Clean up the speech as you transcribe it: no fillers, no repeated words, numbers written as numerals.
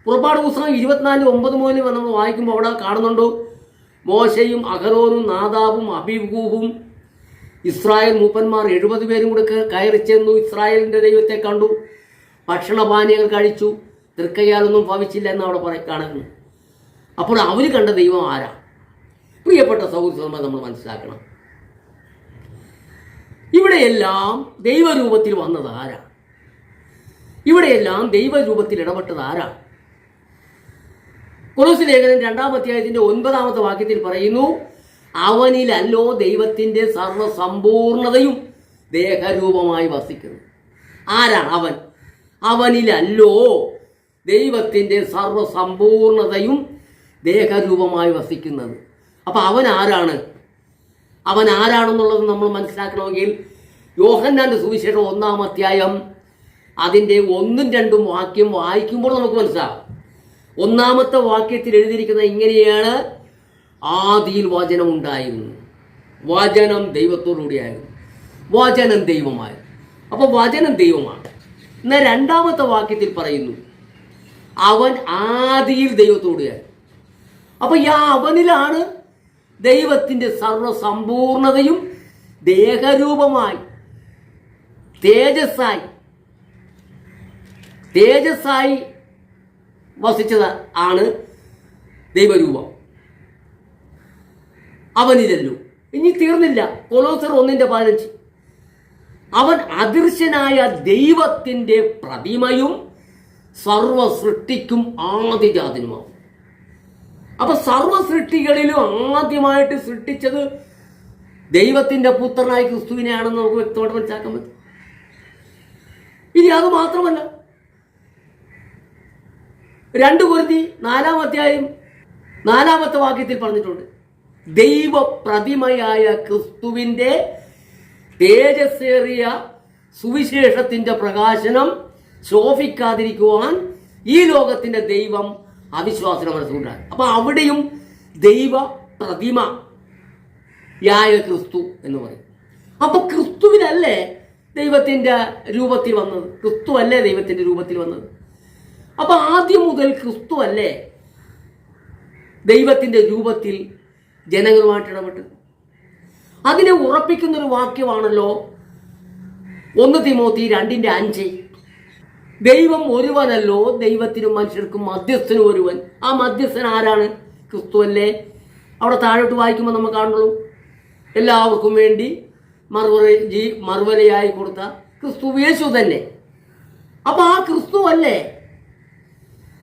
പുറപ്പാട് പുസ്തകം 24:9 മുതൽ നമ്മൾ വായിക്കുമ്പോൾ അവിടെ കാണുന്നുണ്ടോ, മോശയും അഹരോനും നാദാബും അബീഹൂവും ഇസ്രായേൽ മൂപ്പന്മാർ 70 പേരും കൂടെ കയറി ചെന്നു, ഇസ്രായേലിൻ്റെ ദൈവത്തെ കണ്ടു, ഭക്ഷണപാനീയങ്ങൾ കഴിച്ചു, തൃക്കയ്യാലൊന്നും ഭവിച്ചില്ല എന്ന് അവിടെ കാണുന്നു. അപ്പോൾ അവർ കണ്ട ദൈവം ആരാ? പ്രിയപ്പെട്ട സഹോദരന്മാർ, നമ്മൾ മനസ്സിലാക്കണം, ഇവിടെയെല്ലാം ദൈവരൂപത്തിൽ വന്നത് ആരാ? ഇവിടെയെല്ലാം ദൈവരൂപത്തിൽ ഇടപെട്ടത് ആരാ? കൊലോസ്യ ലേഖനം 2-ാം അധ്യായത്തിന്റെ 9-ാമത്തെ വാക്യത്തിൽ പറയുന്നു, അവനിലല്ലോ ദൈവത്തിന്റെ സർവസമ്പൂർണതയും ദേഹരൂപമായി വസിക്കുന്നു. ആരാണ് അവൻ? അവനിലല്ലോ ദൈവത്തിന്റെ സർവസമ്പൂർണതയും ദേഹരൂപമായി വസിക്കുന്നത്. അപ്പൊ അവൻ ആരാണ്? അവൻ ആരാണെന്നുള്ളത് നമ്മൾ മനസ്സിലാക്കണമെങ്കിൽ യോഹന്നാന്റെ സുവിശേഷം 1-ാം അധ്യായം അതിൻ്റെ 1-2 വാക്യം വായിക്കുമ്പോൾ നമുക്ക് മനസ്സിലാവും. 1-ാമത്തെ വാക്യത്തിൽ എഴുതിയിരിക്കുന്നത് ഇങ്ങനെയാണ്: ആദിയിൽ വചനം ഉണ്ടായിരുന്നു, വചനം ദൈവത്തോടുകൂടിയായിരുന്നു, വചനം ദൈവമായിരുന്നു. അപ്പോൾ വചനം ദൈവമാണ്. എന്നാൽ 2-ാമത്തെ വാക്യത്തിൽ പറയുന്നു അവൻ ആദിയിൽ ദൈവത്തോടുകൂടിയായിരുന്നു. അപ്പോൾ ഈ അവനിലാണ് ദൈവത്തിൻ്റെ സർവസമ്പൂർണതയും ദേഹരൂപമായി തേജസ്സായി വസിച്ചത് ആണ് ദൈവരൂപം. അവനിലല്ലോ. ഇനി തീർന്നില്ല. കൊലോസ്യർ 1:15 അവൻ അദൃശ്യനായ ദൈവത്തിൻ്റെ പ്രതിമയും സർവ സൃഷ്ടിക്കും ആദിജാതനുമാവും. അപ്പൊ സർവ സൃഷ്ടികളിലും ആദ്യമായിട്ട് സൃഷ്ടിച്ചത് ദൈവത്തിന്റെ പുത്രനായ ക്രിസ്തുവിനെയാണെന്ന് നമുക്ക് വ്യക്തമായിട്ട് മനസ്സിലാക്കാൻ പറ്റും. ഇനി അത് മാത്രമല്ല, 2 കൊരിന്ത്യർ 4-ാം അധ്യായം 4-ാമത്തെ വാക്യത്തിൽ പറഞ്ഞിട്ടുണ്ട്, ദൈവപ്രതിമയായ ക്രിസ്തുവിൻ്റെ തേജസ്സേറിയ സുവിശേഷത്തിന്റെ പ്രകാശനം ശോഭിക്കാതിരിക്കുവാൻ ഈ ലോകത്തിന്റെ ദൈവം അവിശ്വാസിനെ മനസ്സുകൊണ്ടാണ്. അപ്പൊ അവിടെയും ദൈവ പ്രതിമയായ ക്രിസ്തു എന്ന് പറയും. അപ്പൊ ക്രിസ്തുവിനല്ലേ ദൈവത്തിന്റെ രൂപത്തിൽ വന്നത്? ക്രിസ്തു അല്ലേ ദൈവത്തിന്റെ രൂപത്തിൽ വന്നത്? അപ്പൊ ആദ്യം മുതൽ ക്രിസ്തു അല്ലേ ദൈവത്തിന്റെ രൂപത്തിൽ ജനങ്ങളുമായിട്ട് ഇടപെട്ടത്? അതിനെ ഉറപ്പിക്കുന്നൊരു വാക്യമാണല്ലോ 1 തിമോത്തി 2:5. ദൈവം ഒരുവനല്ലോ, ദൈവത്തിനും മനുഷ്യർക്കും മധ്യസ്ഥനും ഒരുവൻ. ആ മധ്യസ്ഥൻ ആരാണ്? ക്രിസ്തു അല്ലേ? അവിടെ താഴോട്ട് വായിക്കുമ്പോൾ നമുക്ക് കാണുള്ളൂ, എല്ലാവർക്കും വേണ്ടി മറുവലയായി കൊടുത്ത ക്രിസ്തു യേശു തന്നെ. അപ്പൊ ആ ക്രിസ്തു അല്ലേ